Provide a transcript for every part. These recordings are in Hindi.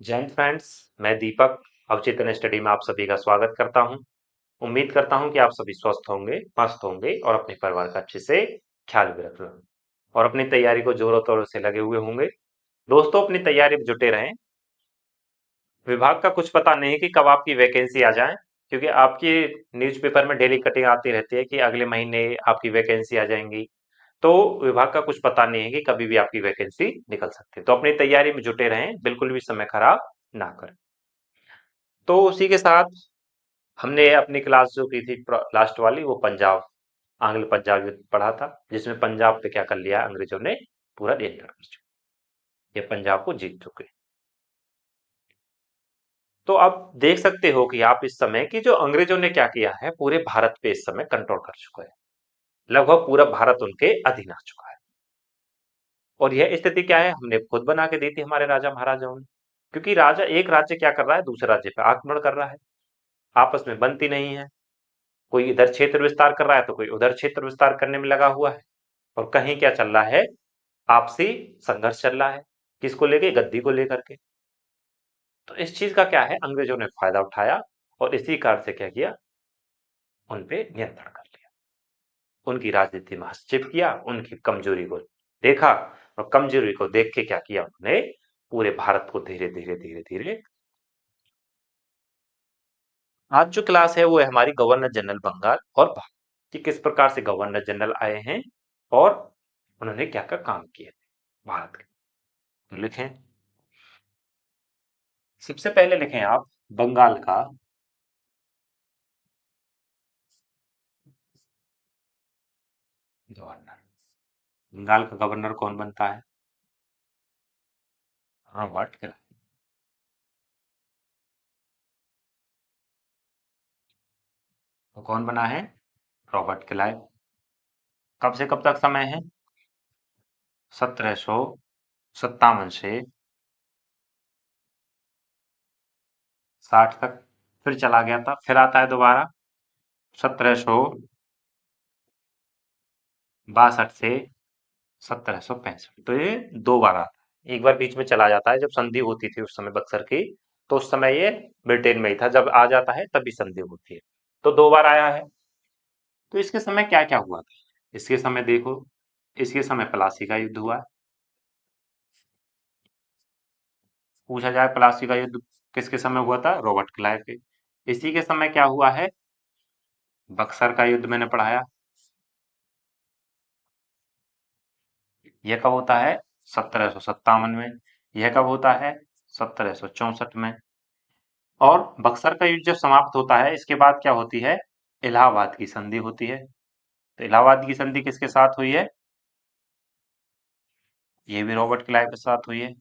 जय हिंद फ्रेंड्स। मैं दीपक अवचेतन स्टडी में आप सभी का स्वागत करता हूं। उम्मीद करता हूं कि आप सभी स्वस्थ होंगे, मस्त होंगे और अपने परिवार का अच्छे से ख्याल भी रख रहे होंगे और अपनी तैयारी को जोरों तोरों से लगे हुए होंगे। दोस्तों, अपनी तैयारी में जुटे रहें। विभाग का कुछ पता नहीं कि कब आपकी वैकेंसी आ जाए, क्योंकि आपकी न्यूज़पेपर में डेली कटिंग आती रहती है कि अगले महीने आपकी वैकेंसी आ जाएंगी। तो विभाग का कुछ पता नहीं है कि कभी भी आपकी वैकेंसी निकल सकती है, तो अपनी तैयारी में जुटे रहें, बिल्कुल भी समय खराब ना करें। तो उसी के साथ हमने अपनी क्लास जो की थी लास्ट वाली, वो पंजाब आंग्ल पंजाब युद्ध पढ़ा था, जिसमें पंजाब पे क्या कर लिया, अंग्रेजों ने पूरा नियंत्रण कर चुके, ये पंजाब को जीत चुके। तो अब देख सकते हो कि आप इस समय की जो अंग्रेजों ने क्या किया है, पूरे भारत पे इस समय कंट्रोल कर चुका है। लगभग पूरा भारत उनके अधीन आ चुका है। और यह स्थिति क्या है, हमने खुद बना के दी थी हमारे राजा महाराजाओं ने। क्योंकि राजा, एक राज्य क्या कर रहा है, दूसरे राज्य पे आक्रमण कर रहा है, आपस में बनती नहीं है। कोई इधर क्षेत्र विस्तार कर रहा है तो कोई उधर क्षेत्र विस्तार करने में लगा हुआ है। और कहीं क्या चल रहा है, आपसी संघर्ष चल रहा है। किसको लेके, गद्दी को लेकर के। तो इस चीज का क्या है, अंग्रेजों ने फायदा उठाया और इसी कारण से क्या किया, उन पे नियंत्रण कर लिया, उनकी राजनीति में हस्तक्षेप किया, उनकी कमजोरी को देखा और कमजोरी को देख के क्या किया, उन्होंने पूरे भारत को धीरे धीरे धीरे धीरे। आज जो क्लास है वो है हमारी गवर्नर जनरल बंगाल और भारत, कि किस प्रकार से गवर्नर जनरल आए हैं और उन्होंने क्या क्या काम किए भारत के। तो लिखें, सबसे पहले लिखें आप बंगाल का गवर्नर। बंगाल का गवर्नर कौन बनता है, रॉबर्ट क्लाइव। तो कौन बना है, रॉबर्ट क्लाइव। कब से कब तक समय है, 1757 से 60 तक। फिर चला गया था, फिर आता है दोबारा 1762 से 1765। तो ये दो बार आता है, एक बार बीच में चला जाता है जब संधि होती थी उस समय बक्सर की, तो उस समय ये ब्रिटेन में ही था, जब आ जाता है तभी संधि होती है। तो दो बार आया है। तो इसके समय क्या क्या हुआ था, इसके समय देखो, इसके समय प्लासी का युद्ध हुआ है। पूछा जाए प्लासी का युद्ध किसके समय हुआ था, रॉबर्ट क्लाइव के। इसी के समय क्या हुआ है, बक्सर का युद्ध मैंने पढ़ाया। यह कब होता है, 1757 में। यह कब होता है, 1764 में। और बक्सर का युद्ध जब समाप्त होता है, इसके बाद क्या होती है, इलाहाबाद की संधि होती है। तो इलाहाबाद की संधि किसके साथ हुई है, ये भी रॉबर्ट क्लाइव के साथ हुई है।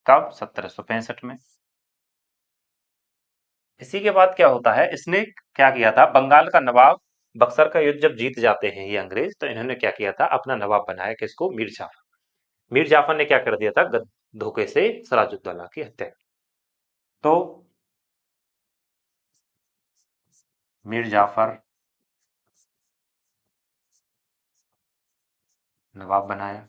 कब, 1765 में। इसी के बाद क्या होता है, इसने क्या किया था, बंगाल का नवाब, बक्सर का युद्ध जब जीत जाते हैं ये अंग्रेज, तो इन्होंने क्या किया था, अपना नवाब बनाया किसको, मीर जाफर। मीर जाफर ने क्या कर दिया था, धोखे से सिराजुद्दौला की हत्या। तो मीर जाफर नवाब बनाया।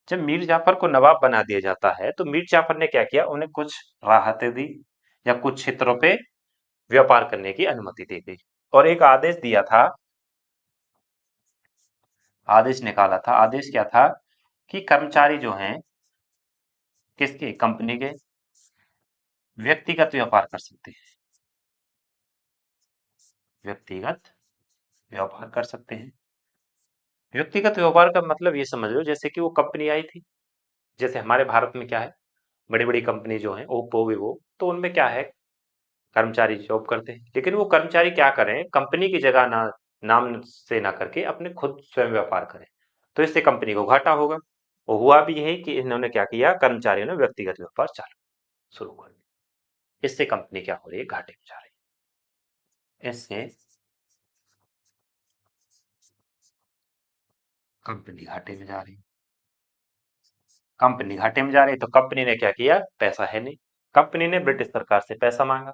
जब मीर जाफर को नवाब बना दिया जाता है, तो मीर जाफर ने क्या किया, उन्हें कुछ राहतें दी या कुछ क्षेत्रों पे व्यापार करने की अनुमति दी गई। और एक आदेश दिया था, आदेश निकाला था। आदेश क्या था, कि कर्मचारी जो हैं, किसके, कंपनी के, व्यक्तिगत व्यापार कर सकते हैं, व्यक्तिगत व्यापार कर सकते हैं। व्यक्तिगत व्यापार का मतलब ये समझ लो, जैसे कि वो कंपनी आई थी, जैसे हमारे भारत में क्या है, बड़ी बड़ी कंपनी जो है, ओप्पो विवो, तो उनमें क्या है, कर्मचारी जॉब करते हैं, लेकिन वो कर्मचारी क्या करें, कंपनी की जगह ना, नाम से ना करके अपने खुद स्वयं व्यापार करें, तो इससे कंपनी को घाटा होगा। और हुआ भी यही कि इन्होंने क्या किया, कर्मचारियों ने व्यक्तिगत व्यापार चालू शुरू कर दिया। इससे कंपनी क्या हो रही है, घाटे में जा रही है। इससे कंपनी घाटे में जा रही है। कंपनी घाटे में जा रही है, तो कंपनी ने क्या किया, पैसा है नहीं, कंपनी ने ब्रिटिश सरकार से पैसा मांगा,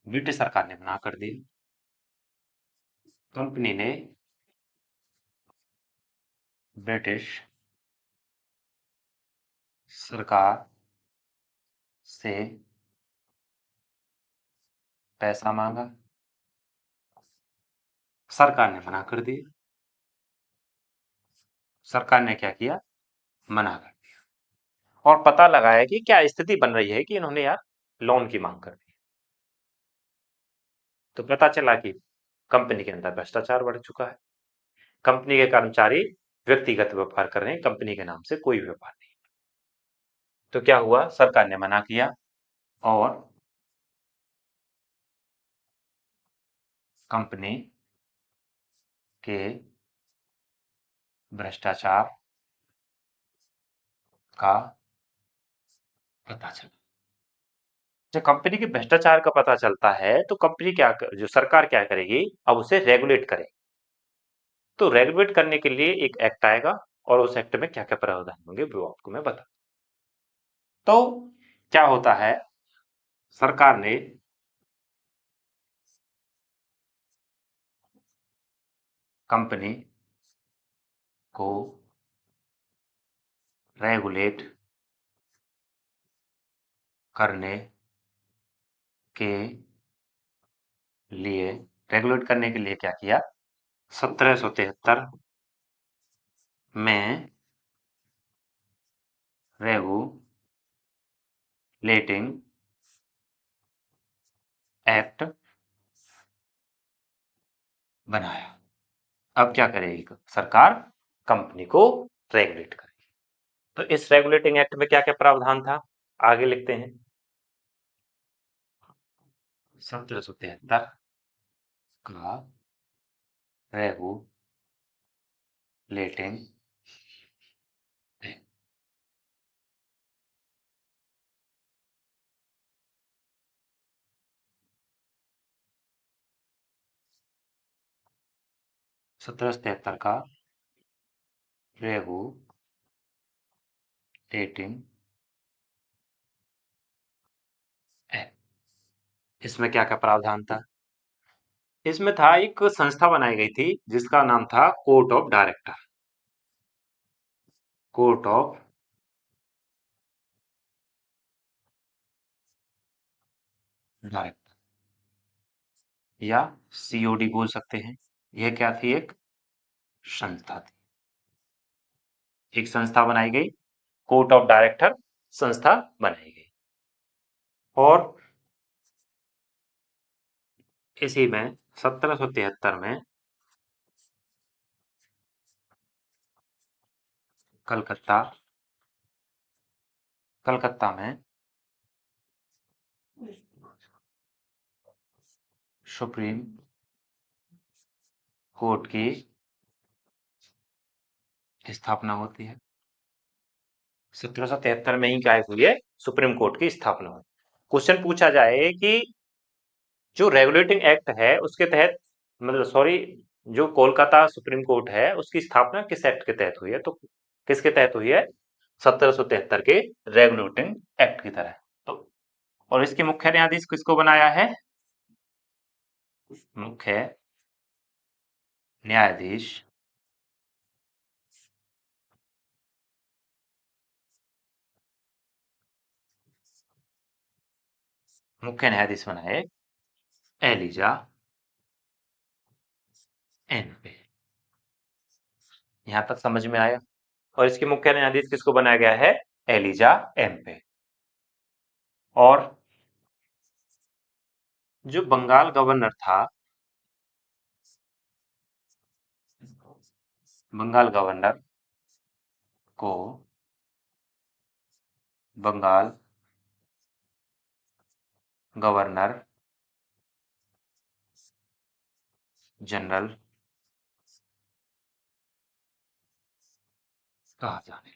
ब्रिटिश सरकार ने मना कर दी। कंपनी ने ब्रिटिश सरकार से पैसा मांगा, सरकार ने मना कर दिया। सरकार ने क्या किया? मना कर दिया। और पता लगाया कि क्या स्थिति बन रही है कि इन्होंने यार लोन की मांग कर दी। तो पता चला कि कंपनी के अंदर भ्रष्टाचार बढ़ चुका है। कंपनी के कर्मचारी व्यक्तिगत व्यापार कर रहे हैं, कंपनी के नाम से कोई व्यापार नहीं। तो क्या हुआ? सरकार ने मना किया और कंपनी के भ्रष्टाचार का पता चला। जब कंपनी के भ्रष्टाचार का पता चलता है तो कंपनी जो सरकार क्या करेगी? अब उसे रेगुलेट करेगी। तो रेगुलेट करने के लिए एक एक्ट आएगा और उस एक्ट में क्या क्या प्रावधान होंगे वो आपको मैं बता। तो क्या होता है? सरकार ने कंपनी को रेगुलेट करने के लिए क्या किया? 1773 में रेगुलेटिंग एक्ट बनाया। अब क्या करेगी सरकार? कंपनी को रेगुलेट करेगी। तो इस रेगुलेटिंग एक्ट में क्या क्या प्रावधान था आगे लिखते हैं। 1773 का रेगुलेटिंग एक्ट 1773 का रेगुलेटिंग एक्ट। इसमें क्या क्या प्रावधान था? इसमें था एक संस्था बनाई गई थी जिसका नाम था court of director. Court of director या सीओडी बोल सकते हैं। यह क्या थी? एक संस्था थी। एक संस्था बनाई गई, कोर्ट ऑफ डायरेक्टर संस्था बनाई गई। और इसी में 1773 में कलकत्ता में सुप्रीम कोर्ट की स्थापना होती है। 1773 में ही क्या हुई है? सुप्रीम कोर्ट की स्थापना हुई। क्वेश्चन पूछा जाए कि जो रेगुलेटिंग एक्ट है उसके तहत, मतलब सॉरी, जो कोलकाता सुप्रीम कोर्ट है उसकी स्थापना किस एक्ट के तहत हुई है? तो किसके तहत हुई है? 1773 के रेगुलेटिंग एक्ट की तरह। तो और इसके मुख्य न्यायाधीश किसको बनाया है? मुख्य न्यायाधीश बनाए एलिजा एन पे। यहां तक समझ में आया? और इसके मुख्य न्यायाधीश किसको बनाया गया है? एलिजा एम पे। और जो बंगाल गवर्नर था, बंगाल गवर्नर को बंगाल गवर्नर जनरल कहा जाने।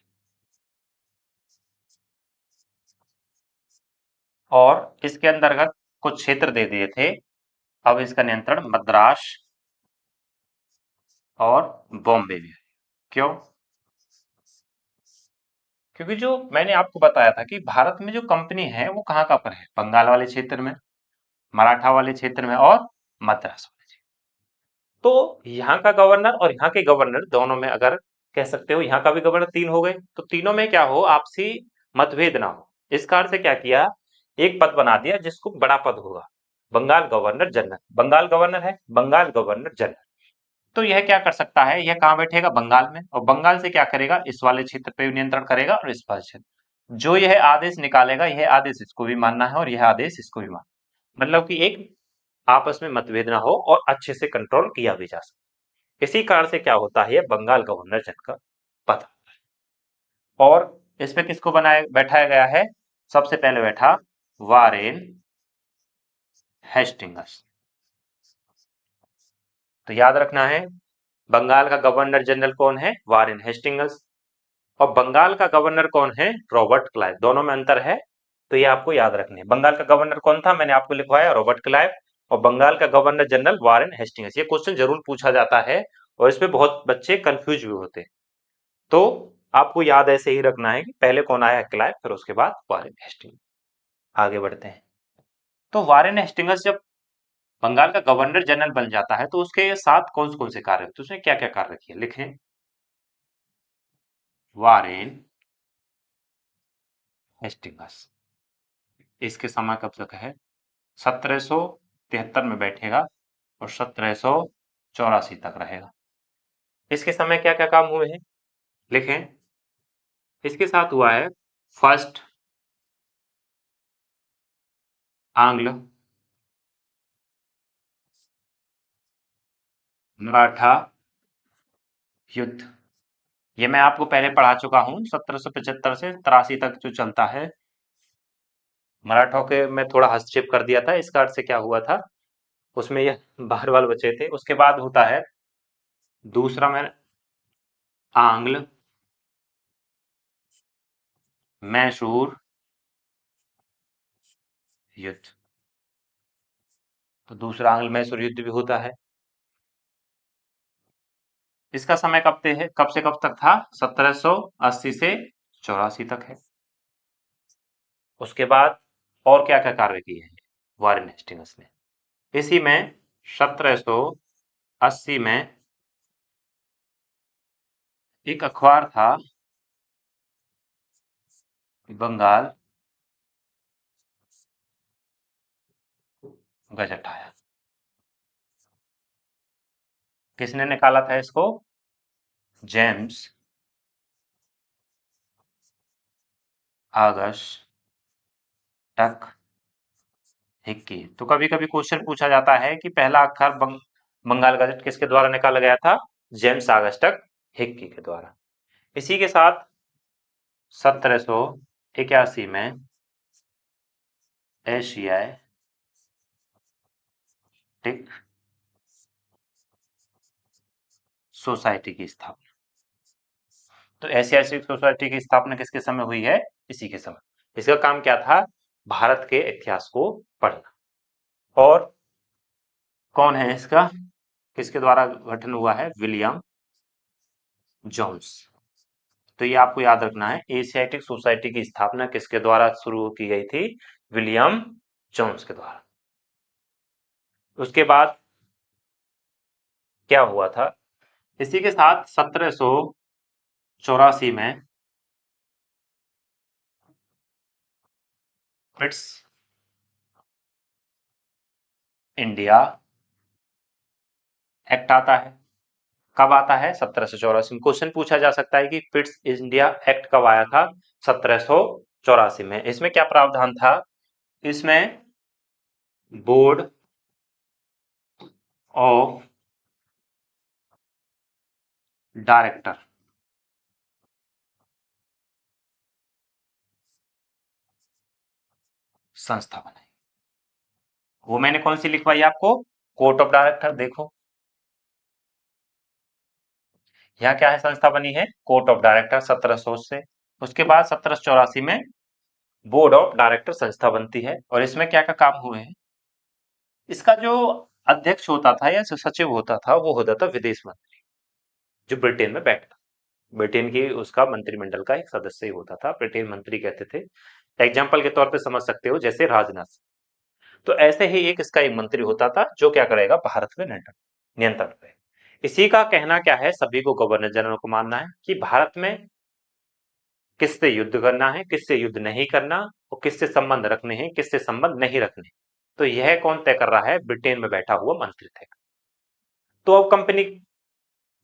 और इसके अंतर्गत कुछ क्षेत्र दे दिए थे। अब इसका नियंत्रण मद्रास और बॉम्बे में है। क्यों? क्योंकि जो मैंने आपको बताया था कि भारत में जो कंपनी है वो कहाँ कहाँ पर है? बंगाल वाले क्षेत्र में, मराठा वाले क्षेत्र में और मद्रास वाले क्षेत्र। तो यहाँ का गवर्नर और यहाँ के गवर्नर दोनों में, अगर कह सकते हो यहाँ का भी गवर्नर तीन हो गए, तो तीनों में क्या हो? आपसी मतभेद ना हो। इस कारण से क्या किया एक पद बना दिया जिसको बड़ा पद होगा, Bengal governor general. Bengal governor है, बंगाल गवर्नर जनरल। तो यह क्या कर सकता है, यह कहाँ बैठेगा, बंगाल में, और बंगाल से क्या करेगा, इस वाले क्षेत्र पे नियंत्रण करेगा और इस वाले क्षेत्र। जो यह आदेश निकालेगा, यह आदेश इसको भी मानना है और यह आदेश इसको भी मानना, मतलब कि एक आपस में मतभेद ना हो और अच्छे से कंट्रोल किया भी जा सके। इसी कारण से क्या होता है, यह बंगाल गवर्नर जनरल का पद। और इसमें किसको बनाया बैठाया गया है, सबसे पहले बैठा वारेन हेस्टिंग्स। तो याद रखना है, बंगाल का गवर्नर जनरल कौन है, वारेन हेस्टिंग्स, और बंगाल का गवर्नर कौन है, रॉबर्ट क्लाइव। दोनों में अंतर है, तो ये आपको याद रखने हैं। बंगाल का गवर्नर कौन था, मैंने आपको लिखवाया, रॉबर्ट क्लाइव, और बंगाल का गवर्नर जनरल वारेन हेस्टिंग्स। ये क्वेश्चन जरूर पूछा जाता है और इसमें बहुत बच्चे कंफ्यूज भी होते हैं। तो आपको याद ऐसे ही रखना है कि पहले कौन आया, क्लाइव, फिर उसके बाद वारेन हेस्टिंग्स। आगे बढ़ते हैं। तो वारेन हेस्टिंग्स जब बंगाल का गवर्नर जनरल बन जाता है तो उसके साथ कौन कौन से कार्य होते हैं, उसने क्या क्या कार्य किए, लिखें। वारेन हेस्टिंग्स, इसके समय कब तक है, 1773 में बैठेगा और 1784 तक रहेगा। इसके समय क्या क्या काम हुए हैं, लिखें। इसके साथ हुआ है फर्स्ट आंग्ल मराठा युद्ध। ये मैं आपको पहले पढ़ा चुका हूं, 1775 से 83 तक जो चलता है। मराठों के में थोड़ा हस्तक्षेप कर दिया था, इस कारण से क्या हुआ था, उसमें ये बाहर वाल बचे थे। उसके बाद होता है दूसरा में आंग्ल मैसूर युद्ध। तो दूसरा आंग्ल मैसूर युद्ध भी होता है। इसका समय कब से कब तक था, 1780 से 84 तक है। उसके बाद और क्या क्या कार्य किए हैं वारेन हेस्टिंग्स ने, इसी में 1780 में एक अखबार था, बंगाल गजट आया। किसने निकाला था इसको, जेम्स ऑगस्ट टक हिक्की। तो कभी कभी क्वेश्चन पूछा जाता है कि पहला अक्षर बंगाल गजट किसके द्वारा निकाला गया था, जेम्स ऑगस्टक हिक्की के द्वारा। इसी के साथ 1781 में एशियाटिक सोसाइटी की स्थापना। तो एशियाटिक सोसाइटी की स्थापना किसके समय हुई है, इसी के समय। इसका काम क्या था, भारत के इतिहास को पढ़ना। और कौन है इसका, किसके द्वारा गठन हुआ है, विलियम जोन्स। तो ये आपको याद रखना है, एशियाटिक सोसाइटी की स्थापना किसके द्वारा शुरू की गई थी, विलियम जोन्स के द्वारा। उसके बाद क्या हुआ था, इसी के साथ 1784 में पिट्स इंडिया एक्ट आता है। कब आता है, 1784 में। क्वेश्चन पूछा जा सकता है कि पिट्स इंडिया एक्ट कब आया था, 1784 में। इसमें क्या प्रावधान था, इसमें बोर्ड ऑफ डायरेक्टर संस्था बनाई। वो मैंने कौन सी लिखवाई आपको, कोर्ट ऑफ डायरेक्टर। देखो यहाँ क्या है, संस्था बनी है कोर्ट ऑफ डायरेक्टर 1700 से। उसके बाद 1784 में बोर्ड ऑफ डायरेक्टर संस्था बनती है। और इसमें क्या क्या काम हुए हैं, इसका जो अध्यक्ष होता था या सचिव होता था, वो होता था विदेश मंत्री, जो ब्रिटेन में बैठता, ब्रिटेन की उसका मंत्रिमंडल का एक सदस्य ही होता था, ब्रिटेन मंत्री कहते थे। एग्जाम्पल के तौर पे समझ सकते हो, जैसे राजनाथ। तो ऐसे ही इसका एक मंत्री होता था जो क्या करेगा, भारत में नियंत्रण पे। इसी का कहना क्या है, सभी को गवर्नर जनरल को मानना है कि भारत में किससे युद्ध करना है, किससे युद्ध नहीं करना, और किससे संबंध रखने हैं, किससे संबंध नहीं रखने, तो यह कौन तय कर रहा है? ब्रिटेन में बैठा हुआ मंत्री तय। तो अब कंपनी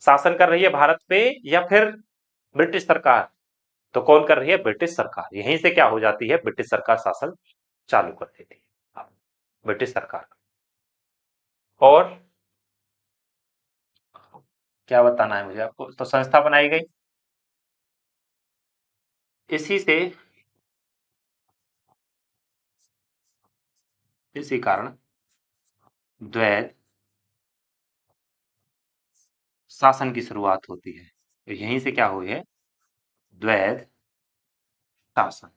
शासन कर रही है भारत पे या फिर ब्रिटिश सरकार? तो कौन कर रही है? ब्रिटिश सरकार। यहीं से क्या हो जाती है? ब्रिटिश सरकार शासन चालू कर देती है, ब्रिटिश सरकार। और क्या बताना है मुझे आपको? तो संस्था बनाई गई, इसी से इसी कारण द्वैध शासन की शुरुआत होती है। तो यहीं से क्या हुई है? द्वैध शासन।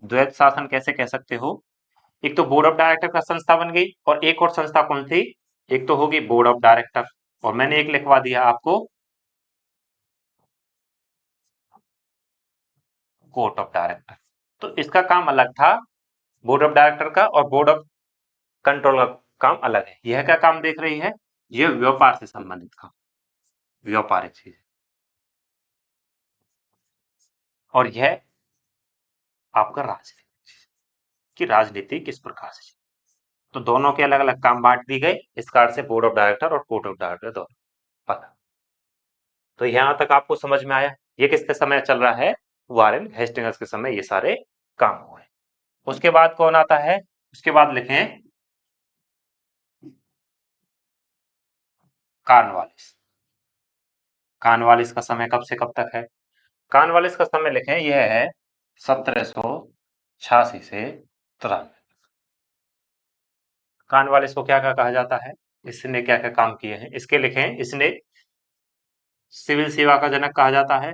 द्वैध शासन कैसे कह सकते हो? एक तो बोर्ड ऑफ डायरेक्टर का संस्था बन गई, और एक और संस्था कौन थी? एक तो होगी बोर्ड ऑफ डायरेक्टर, और मैंने एक लिखवा दिया आपको, कोर्ट ऑफ डायरेक्टर। तो इसका काम अलग था बोर्ड ऑफ डायरेक्टर का, और बोर्ड ऑफ कंट्रोल का काम अलग है। यह क्या काम देख रही है? यह व्यापार से संबंधित काम, व्यापारिक चीज। और यह आपका राजनीति, कि राजनीति किस प्रकार से। तो दोनों के अलग अलग काम बांट दी गए इस कारण से, बोर्ड ऑफ डायरेक्टर और कोर्ट ऑफ डायरेक्टर दोनों पता। तो यहां तक आपको समझ में आया? ये किसके समय चल रहा है? वारेन हेस्टिंग्स के समय ये सारे काम हुए। उसके बाद कौन आता है? उसके बाद लिखें कॉर्नवालिस। कॉर्नवालिस का समय कब से कब तक है? कॉर्नवालिस का समय लिखें, यह है 1786 से 93। कॉर्नवालिस को क्या क्या कहा जाता है? इसने क्या क्या काम किए हैं इसके लिखें। इसने सिविल सेवा का जनक कहा जाता है।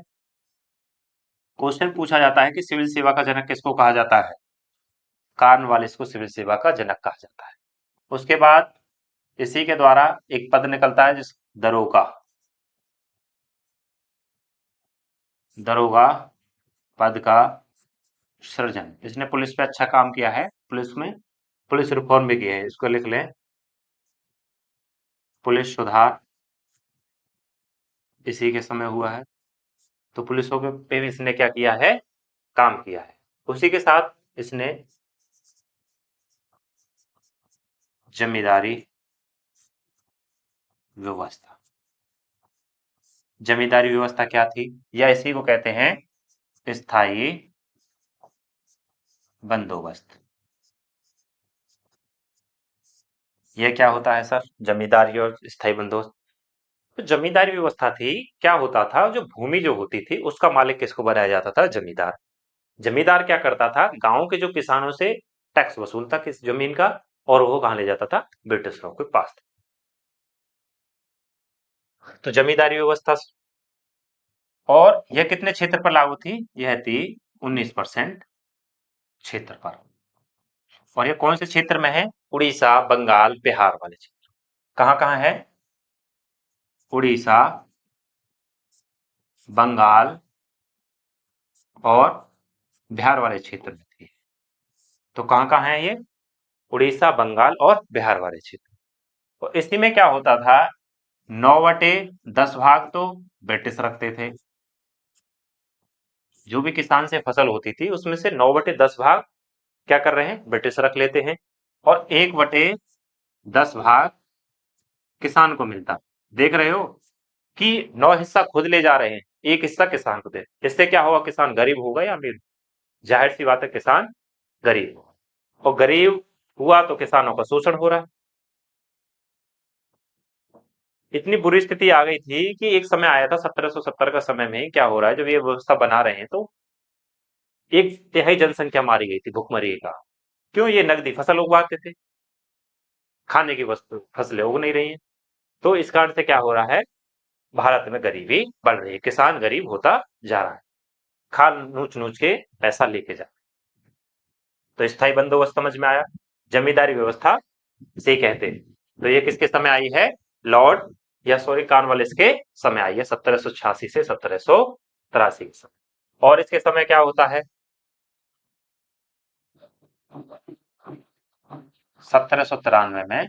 क्वेश्चन पूछा जाता है कि सिविल सेवा का जनक किसको कहा जाता है? कॉर्नवालिस को सिविल सेवा का जनक कहा जाता है। उसके बाद इसी के द्वारा एक पद निकलता है, जिस दरोगा, दरोगा पद का सृजन। इसने पुलिस पे अच्छा काम किया है, पुलिस में पुलिस रिफॉर्म भी किया है। इसको लिख लें, पुलिस सुधार इसी के समय हुआ है। तो पुलिसों पे भी इसने क्या किया है? काम किया है। उसी के साथ इसने जमींदारी व्यवस्था, जमींदारी व्यवस्था क्या थी? या इसी को कहते हैं स्थायी बंदोबस्त। यह क्या होता है सर? जमींदारी और स्थायी बंदोबस्त। तो जमींदारी व्यवस्था थी, क्या होता था? जो भूमि जो होती थी उसका मालिक किसको बनाया जाता था? जमींदार। जमींदार क्या करता था? गांव के जो किसानों से टैक्स वसूलता किस जमीन का, और वो कहां ले जाता था? ब्रिटिशरों के पास। तो जमींदारी व्यवस्था। और यह कितने क्षेत्र पर लागू थी? यह थी 19% क्षेत्र पर। और ये कौन से क्षेत्र में है? उड़ीसा, बंगाल, बिहार वाले क्षेत्र। कहां कहां है? उड़ीसा, बंगाल और बिहार वाले क्षेत्र में थी। तो कहां कहां है ये? उड़ीसा, बंगाल और बिहार वाले क्षेत्र। और इसी में क्या होता था? 9/10 भाग तो ब्रिटिश रखते थे। जो भी किसान से फसल होती थी उसमें से 9/10 भाग क्या कर रहे हैं? ब्रिटिश रख लेते हैं। और 1/10 भाग किसान को मिलता। देख रहे हो कि 9 हिस्सा खुद ले जा रहे हैं, एक हिस्सा किसान को दे। इससे क्या होगा? किसान गरीब होगा या अमीर? जाहिर सी बात है, किसान गरीब होगा। और गरीब हुआ तो किसानों का शोषण हो रहा है। इतनी बुरी स्थिति आ गई थी कि एक समय आया था 1770 का समय में, क्या हो रहा है, जब ये व्यवस्था बना रहे हैं तो एक तिहाई जनसंख्या मारी गई थी भुखमरी का। क्यों? ये नकदी फसल उगवाते थे, खाने की वस्तु फसलें उग नहीं रही हैं। तो इस कारण से क्या हो रहा है? भारत में गरीबी बढ़ रही है, किसान गरीब होता जा रहा है, खा नूच नूच के पैसा लेके जा। तो स्थायी बंदोबस्त समझ में आया? जमींदारी व्यवस्था से कहते हैं। तो ये किसके समय आई है? लॉर्ड, या सॉरी, कॉर्नवालिस के समय आई है, 1786 से 1783 के समय। और इसके समय क्या होता है? 1793 में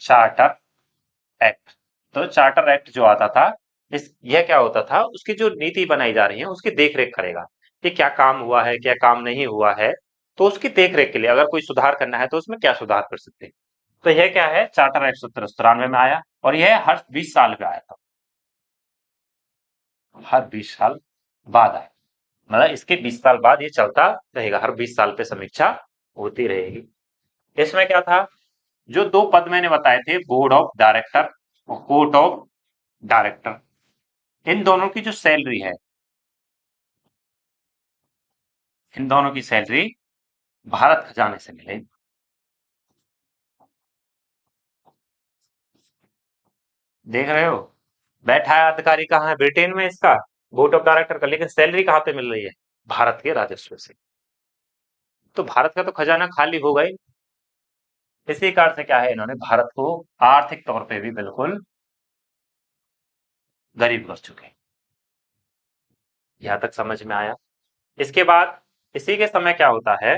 चार्टर एक्ट। तो चार्टर एक्ट जो आता था, इस यह क्या होता था? उसकी जो नीति बनाई जा रही है उसकी देखरेख करेगा। कि क्या काम हुआ है, क्या काम नहीं हुआ है, तो उसकी देख रेख के लिए अगर कोई सुधार करना है तो उसमें क्या सुधार कर सकते हैं। तो यह क्या है, चार्टर एक्ट 1793 में आया और यह हर 20 साल में आया था, हर 20 साल बाद आया, मतलब इसके 20 साल बाद ये चलता रहेगा, हर 20 साल पे समीक्षा होती रहेगी। इसमें क्या था, जो दो पद मैंने बताए थे, बोर्ड ऑफ डायरेक्टर और कोर्ट ऑफ डायरेक्टर, इन दोनों की जो सैलरी है, इन दोनों की सैलरी भारत खजाने से मिलेगी। देख रहे हो, बैठा है अधिकारी कहाँ है, ब्रिटेन में इसका बोर्ड ऑफ डायरेक्टर का, लेकिन सैलरी कहाँ पे मिल रही है, भारत के राजस्व से। तो भारत का तो खजाना खाली हो गई। इसी कारण से क्या है, इन्होंने भारत को आर्थिक तौर पे भी बिल्कुल गरीब कर चुके हैं। यहां तक समझ में आया। इसके बाद इसी के समय क्या होता है,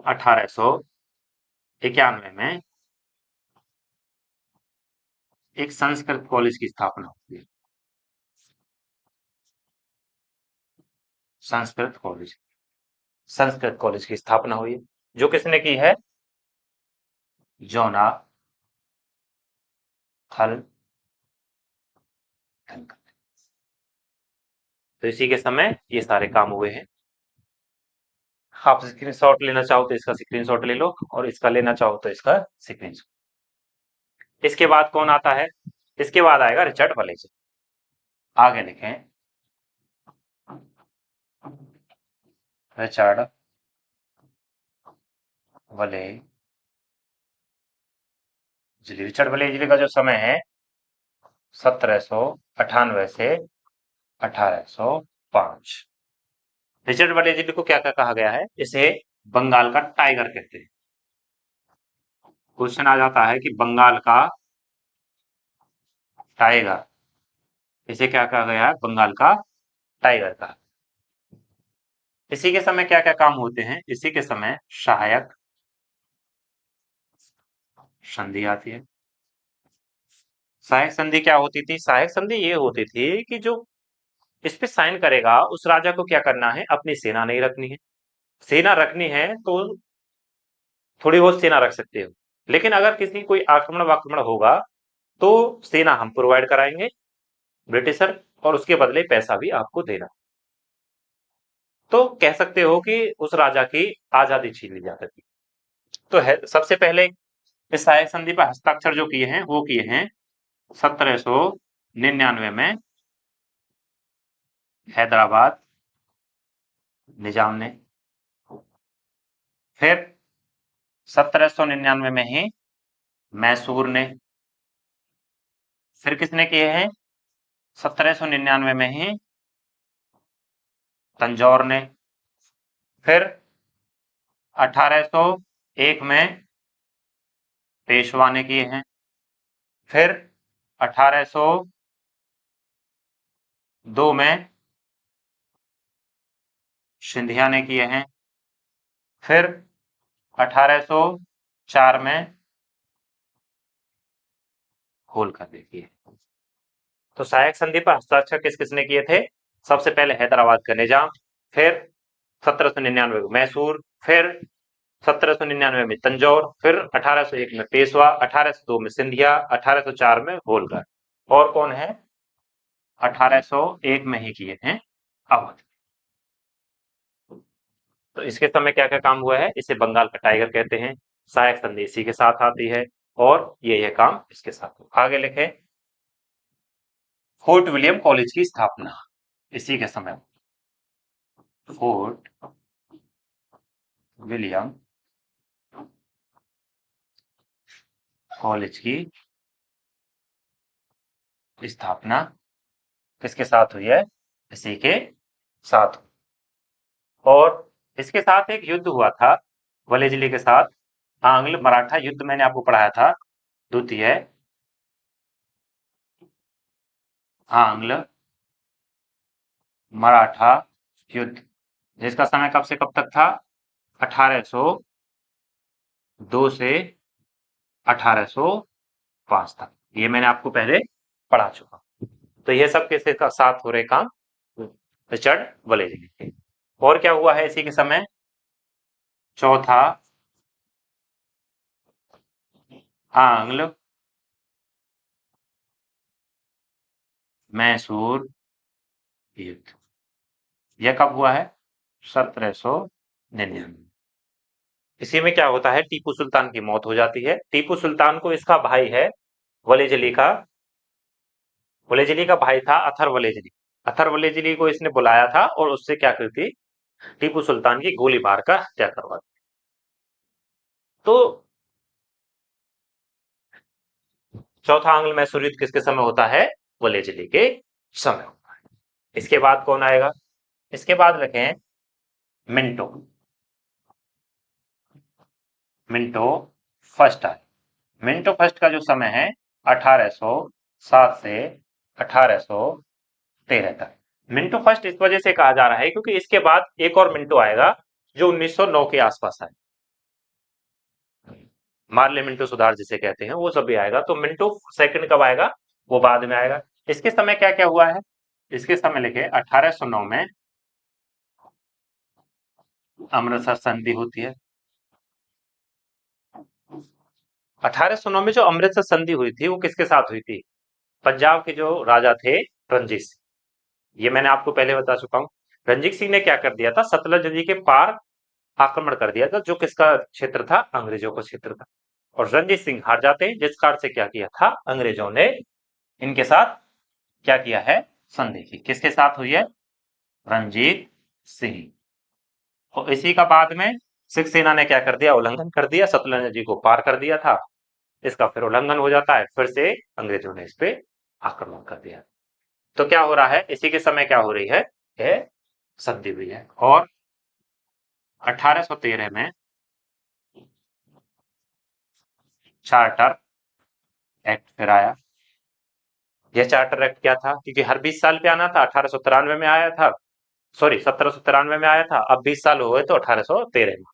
1891 में एक संस्कृत कॉलेज की स्थापना होती है। संस्कृत कॉलेज, संस्कृत कॉलेज की स्थापना हुई, जो किसने की है, जोना थल। तो इसी के समय ये सारे काम हुए हैं। आप स्क्रीनशॉट लेना चाहो तो इसका स्क्रीनशॉट ले लो, और इसका लेना चाहो तो इसका स्क्रीनशॉट। इसके बाद कौन आता है, इसके बाद आएगा रिचर्ड वलेज। आगे लिखें, रिचर्ड वलेज। रिचर्ड वलेज का जो समय है 1798 से 1805। रिचर्ड वलेज को क्या क्या कहा गया है, इसे बंगाल का टाइगर कहते हैं। क्वेश्चन आ जाता है कि बंगाल का टाइगर, इसे क्या कहा गया है, बंगाल का टाइगर का। इसी के समय क्या क्या काम होते हैं, इसी के समय सहायक संधि आती है। सहायक संधि क्या होती थी, सहायक संधि ये होती थी कि जो इस पे साइन करेगा उस राजा को क्या करना है, अपनी सेना नहीं रखनी है। सेना रखनी है तो थोड़ी बहुत सेना रख सकते हो, लेकिन अगर किसी कोई आक्रमण वाक्रमण होगा तो सेना हम प्रोवाइड कराएंगे, ब्रिटिशर, और उसके बदले पैसा भी आपको देना। तो कह सकते हो कि उस राजा की आजादी छीन ली जा सकती। तो है, सबसे पहले इस सहायक संधि पर हस्ताक्षर जो किए हैं वो किए हैं 1799 में हैदराबाद निजाम ने। फिर 1799 में ही मैसूर ने। फिर किसने किए हैं, 1799 में ही तंजौर ने। फिर 1801 में पेशवा ने किए हैं। फिर 1802 में सिंधिया ने किए हैं। फिर 1804 में होलकर ने किए। तो सहायक संधि पर हस्ताक्षर किस किसने किए थे, सबसे पहले हैदराबाद का निजाम, फिर 1799 में मैसूर, फिर 1799 में तंजौर, फिर 1801 में पेशवा, 1802 में सिंधिया, 1804 में होलकर, और कौन है, 1801 में ही किए हैं अवध। तो इसके समय क्या क्या काम हुआ है, इसे बंगाल का टाइगर कहते हैं। सहायक संधि इसी के साथ आती है, और ये काम इसके साथ हो। आगे लिखे, फोर्ट विलियम कॉलेज की स्थापना इसी के समय, फोर्ट विलियम कॉलेज की स्थापना किसके साथ हुई है, इसी के साथ। और इसके साथ एक युद्ध हुआ था वलेजली के साथ, आंग्ल मराठा युद्ध, मैंने आपको पढ़ाया था, द्वितीय आंग्ल मराठा युद्ध, जिसका समय कब से कब तक था, 1802 से 1805 तक। ये मैंने आपको पहले पढ़ा चुका। तो ये सब किसके साथ हो रहे काम, रिचर्ड वलेजली के। और क्या हुआ है इसी के समय? चौथा आंग्ल मैसूर युद्ध। यह कब हुआ है? 1799। इसी में क्या होता है, टीपू सुल्तान की मौत हो जाती है। टीपू सुल्तान को इसका भाई है वलेजली का, वलेजली का भाई था अथर वलेजली। अथर वलेजली को इसने बुलाया था और उससे क्या की थी, टीपू सुल्तान की गोली मार कर हत्या करवा दी। तो चौथा आंग्ल मैसूर युद्ध किसके समय होता है? वलेजली के समय होता है। इसके बाद कौन आएगा? इसके बाद रखें मिंटो। मिंटो फर्स्ट आए। मिंटो फर्स्ट का जो समय है 1807 से 1813 तक। मिंटो फर्स्ट इस वजह से कहा जा रहा है क्योंकि इसके बाद एक और मिंटो आएगा जो 1909 के आसपास आए। मार्ले मिंटो सुधार जिसे कहते हैं वो सब भी आएगा। तो मिंटो सेकंड कब आएगा? वो बाद में आएगा। इसके समय क्या क्या हुआ है? इसके समय लिखे 1809 में अमृतसर संधि होती है। 1809 में जो अमृतसर संधि हुई थी वो किसके साथ हुई थी? पंजाब के जो राजा थे रणजीत सिंह। ये मैंने आपको पहले बता चुका हूं। रणजीत सिंह ने क्या कर दिया था, सतलज नदी के पार आक्रमण कर दिया था, जो किसका क्षेत्र था? अंग्रेजों का क्षेत्र था। और रणजीत सिंह हार जाते हैं, जिस कारण से क्या किया था अंग्रेजों ने इनके साथ क्या किया है? संधि की। किसके साथ हुई है? रणजीत सिंह। और इसी का बाद में सिख सेना ने क्या कर दिया? उल्लंघन कर दिया, सतलज नदी को पार कर दिया था। इसका फिर उल्लंघन हो जाता है, फिर से अंग्रेजों ने इस पे आक्रमण कर दिया। तो क्या हो रहा है इसी के समय? क्या हो रही है? यह संधि हुई है। और 1813 में चार्टर एक्ट फिर आया। यह चार्टर एक्ट क्या था? क्योंकि हर 20 साल पे आना था, 1893 में आया था, सॉरी 1793 में आया था, अब 20 साल हो गए तो 1813 में।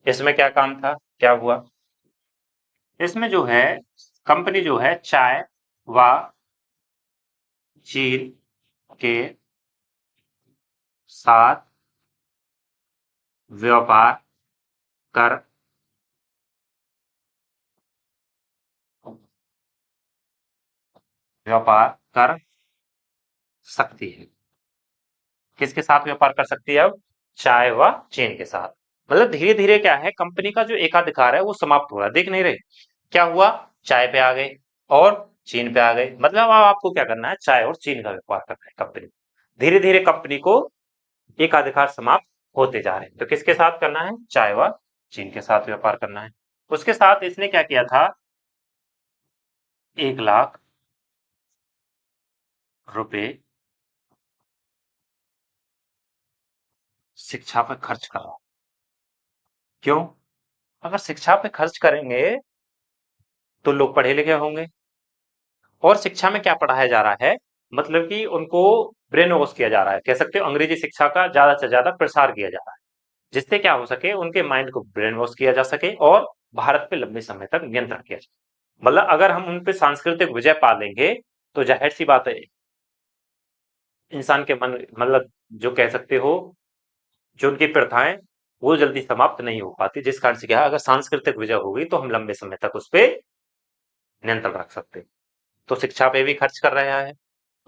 इसमें क्या काम था, क्या हुआ? इसमें जो है कंपनी जो है चाय व चीन के साथ व्यापार कर व्यापार कर सकती है। किसके साथ व्यापार कर सकती है अब? चाय व चीन के साथ। मतलब धीरे धीरे क्या है, कंपनी का जो एकाधिकार है वो समाप्त हो रहा है। देख नहीं रहे क्या हुआ? चाय पे आ गए और चीन पे आ गए। मतलब अब आपको क्या करना है? चाय और चीन का व्यापार करना है कंपनी। धीरे धीरे कंपनी को एकाधिकार समाप्त होते जा रहे हैं। तो किसके साथ करना है? चाय व चीन के साथ व्यापार करना है। उसके साथ इसने क्या किया था? 1 लाख रुपए शिक्षा पर खर्च करा। क्यों? अगर शिक्षा पे खर्च करेंगे तो लोग पढ़े लिखे होंगे। और शिक्षा में क्या पढ़ाया जा रहा है? मतलब कि उनको ब्रेन वॉश किया जा रहा है, कह सकते हो अंग्रेजी शिक्षा का ज्यादा से ज्यादा प्रसार किया जा रहा है, जिससे क्या हो सके, उनके माइंड को ब्रेन वॉश किया जा सके और भारत पे लंबे समय तक नियंत्रण किया जाए। मतलब अगर हम उन पे सांस्कृतिक विजय पा लेंगे तो जाहिर सी बात है इंसान के मन, मतलब जो कह सकते हो, जो उनकी प्रथाएं वो जल्दी समाप्त नहीं हो पाती। जिस कारण से क्या है, अगर सांस्कृतिक विजय होगी तो हम लंबे समय तक उस पर नियंत्रण रख सकते हैं। तो शिक्षा पे भी खर्च कर रहा है।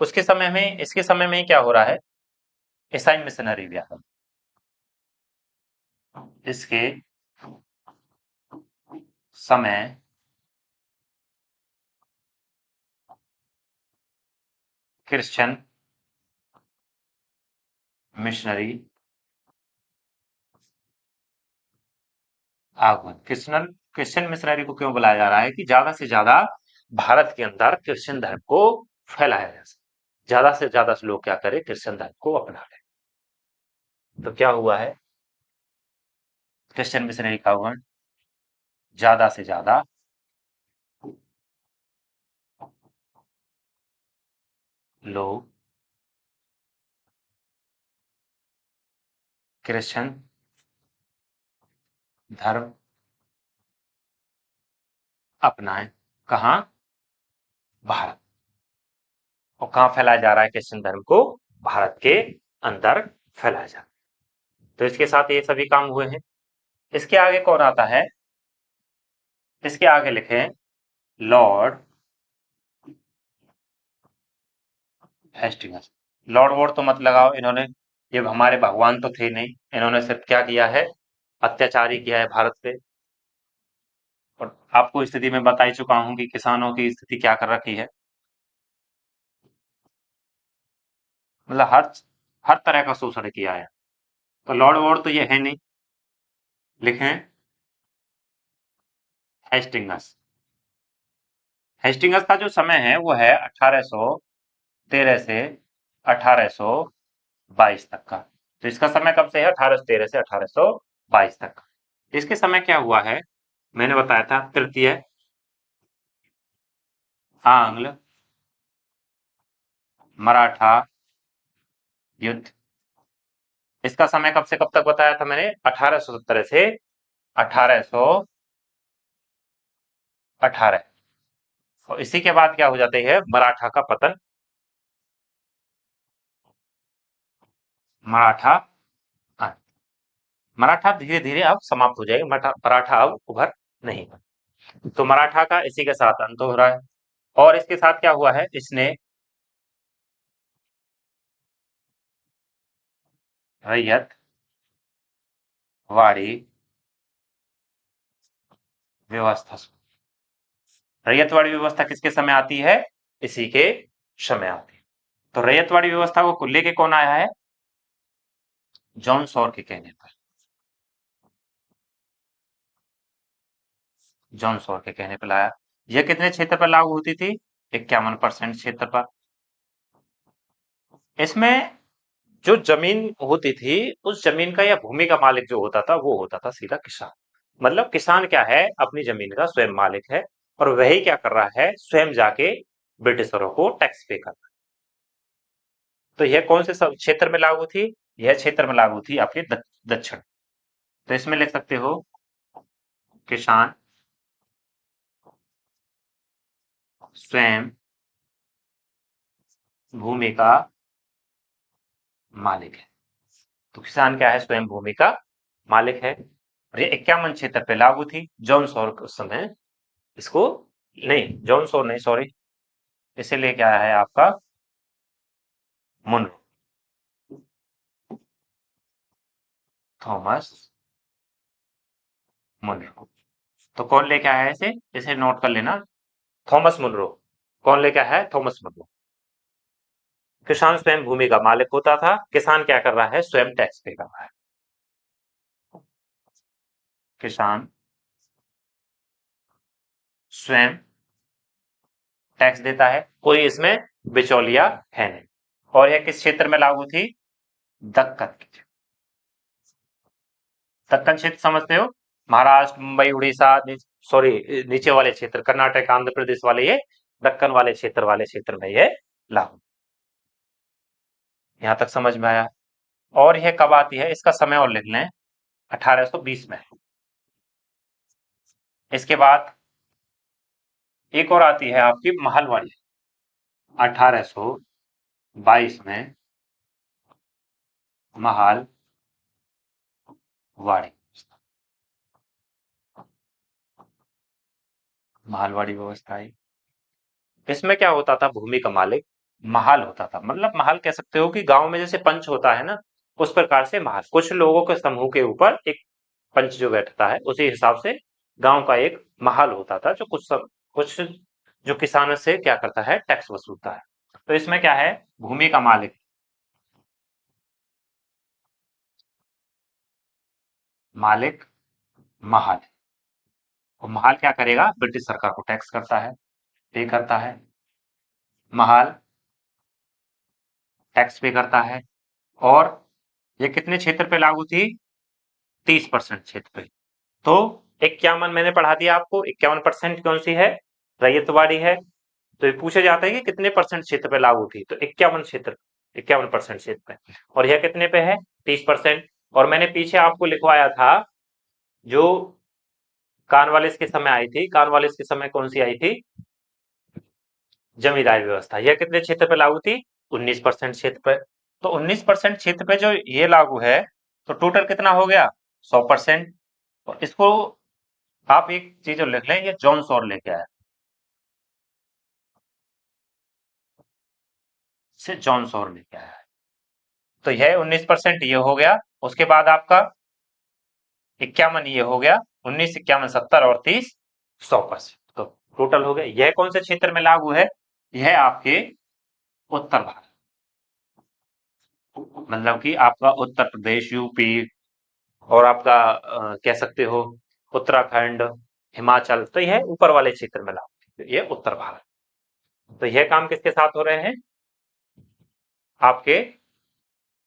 उसके समय में, इसके समय में क्या हो रहा है? ईसाई मिशनरी भी आया। इसके समय क्रिश्चियन मिशनरी आगमन। क्रिश्चियन मिशनरी को क्यों बुलाया जा रहा है? कि ज्यादा से ज्यादा भारत के अंदर क्रिश्चियन धर्म को फैलाया जा सके, ज्यादा से ज्यादा लोग क्या करें? क्रिश्चियन धर्म को अपना लें। तो क्या हुआ है? क्रिश्चियन मिशनरी का आगमन, ज्यादा से ज्यादा लोग क्रिश्चियन धर्म अपनाएं। कहाँ? भारत। और कहाँ फैलाया जा रहा है क्रिश्चियन धर्म को? भारत के अंदर फैलाया जाता है। तो इसके साथ ये सभी काम हुए हैं। इसके आगे कौन आता है? इसके आगे लिखें लॉर्ड हेस्टिंग्स। लॉर्ड वॉर्ड तो मत लगाओ, इन्होंने ये हमारे भगवान तो थे नहीं, इन्होंने सिर्फ क्या किया है, अत्याचार ही किया है भारत पे। और आपको स्थिति में बता ही चुका हूं कि किसानों की स्थिति क्या कर रखी है। मतलब हर तरह का शोषण किया है। तो लॉर्ड वॉर्ड तो ये है नहीं, लिखें हेस्टिंगस। हेस्टिंगस का जो समय है वो है 1813 से 1822 तक का। तो इसका समय कब से है? 1813 से 1822 तक का। इसके समय क्या हुआ है, मैंने बताया था तृतीय आंग्ल मराठा युद्ध। इसका समय कब से कब तक बताया था मैंने? 1817 से 1818। और इसी के बाद क्या हो जाती है? मराठा का पतन। मराठा हाँ, मराठा धीरे धीरे अब समाप्त हो जाएगा, मराठा अब उभर नहीं। तो मराठा का इसी के साथ अंत हो रहा है। और इसके साथ क्या हुआ है, इसने रैयतवाड़ी व्यवस्था। रैयतवाड़ी व्यवस्था किसके समय आती है? इसी के समय आती है। तो रैयतवाड़ी व्यवस्था को लेके कौन आया है? जॉन सॉर के कहने पर। जॉन सॉर के कहने पर लाया। यह कितने क्षेत्र पर लागू होती थी? 51% क्षेत्र पर। इसमें जो जमीन होती थी, उस जमीन का या भूमि का मालिक जो होता था वो होता था सीधा किसान। मतलब किसान क्या है, अपनी जमीन का स्वयं मालिक है, और वही क्या कर रहा है, स्वयं जाके ब्रिटिशरों को टैक्स पे कर रहा है। तो यह कौन से क्षेत्र में लागू थी? यह क्षेत्र में लागू थी आपके दक्षिण। तो इसमें लिख सकते हो किसान स्वयं भूमि का मालिक है। तो किसान क्या है, स्वयं भूमि का मालिक है। और ये 51 क्षेत्र पे लागू थी। जॉन सॉर उस समय इसको, नहीं जॉन सॉर नहीं, सॉरी, इसे लेके आया है आपका मुनरो, थॉमस मुनरो। तो कौन लेके आया है इसे? इसे नोट कर लेना, थॉमस मुनरो। कौन लेके आया है? Thomas Munro. किसान स्वयं भूमि का मालिक होता था, किसान क्या कर रहा है, स्वयं टैक्स पे कर रहा है। किसान स्वयं टैक्स देता है, कोई इसमें बिचौलिया है नहीं। और यह किस क्षेत्र में लागू थी? दक्कन। दक्कन क्षेत्र समझते हो? महाराष्ट्र, मुंबई, उड़ीसा, सॉरी नीचे वाले क्षेत्र, कर्नाटक, आंध्र प्रदेश वाले, ये दक्कन वाले क्षेत्र में ये लागू। यहां तक समझ में आया? और यह कब आती है, इसका समय और लिख लें, 1820 में। इसके बाद एक और आती है आपकी महलवाड़ी, 1822 में महालवाड़ी। महलवाड़ी व्यवस्था आई। इसमें क्या होता था, भूमि का मालिक महाल होता था। मतलब महाल कह सकते हो कि गांव में जैसे पंच होता है ना, उस प्रकार से महाल, कुछ लोगों के समूह के ऊपर एक पंच जो बैठता है, उसी हिसाब से गांव का एक महाल होता था, जो कुछ जो किसानों से क्या करता है, टैक्स वसूलता है। तो इसमें क्या है, भूमि का मालिक मालिक महाल। और महाल क्या करेगा, ब्रिटिश सरकार को टैक्स करता है, पे करता है। महाल टैक्स पे करता है। और ये कितने क्षेत्र पे लागू थी? 30% क्षेत्र पे। तो 51 मैंने पढ़ा दिया आपको, 51% कौन सी है, रैयतवाड़ी है। तो ये पूछा जाता है कि कितने परसेंट क्षेत्र पे लागू थी, तो 51% क्षेत्र पे। और यह कितने पे है? 30%। और मैंने पीछे आपको लिखवाया था, जो कॉर्नवालिस के समय आई थी, कॉर्नवालिस के समय कौन सी आई थी, जमींदारी व्यवस्था, यह कितने क्षेत्र पे लागू थी? 19% क्षेत्र पे। तो 19% क्षेत्र पे जो ये लागू है, तो टोटल कितना हो गया? 100%। और इसको आप एक चीज और लिख लें, ये जॉन सॉर लेके आया, से जॉन सॉर लेके आया है। तो यह 19% ये हो गया। उसके बाद आपका 51 ये हो गया, 19, 51, 70 और 30, 100%। तो टोटल हो गया। यह कौन से क्षेत्र में लागू है? यह आपके उत्तर भारत, मतलब कि आपका उत्तर प्रदेश, यूपी, और आपका कह सकते हो उत्तराखंड, हिमाचल, तो यह ऊपर वाले क्षेत्र में लागू है, ये उत्तर भारत। तो यह काम किसके साथ हो रहे हैं? आपके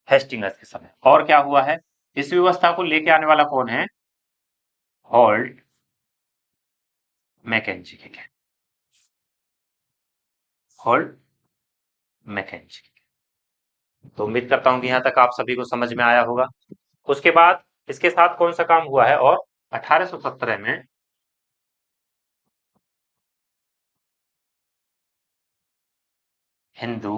हेस्टिंग्स के समय। और क्या हुआ है? इस व्यवस्था को लेके आने वाला कौन है? हॉल्ट मैकेंजी के, हॉल्ट मैकेंजी। तो उम्मीद करता हूं कि यहां तक आप सभी को समझ में आया होगा। उसके बाद इसके साथ कौन सा काम हुआ है? और 1817 में हिंदू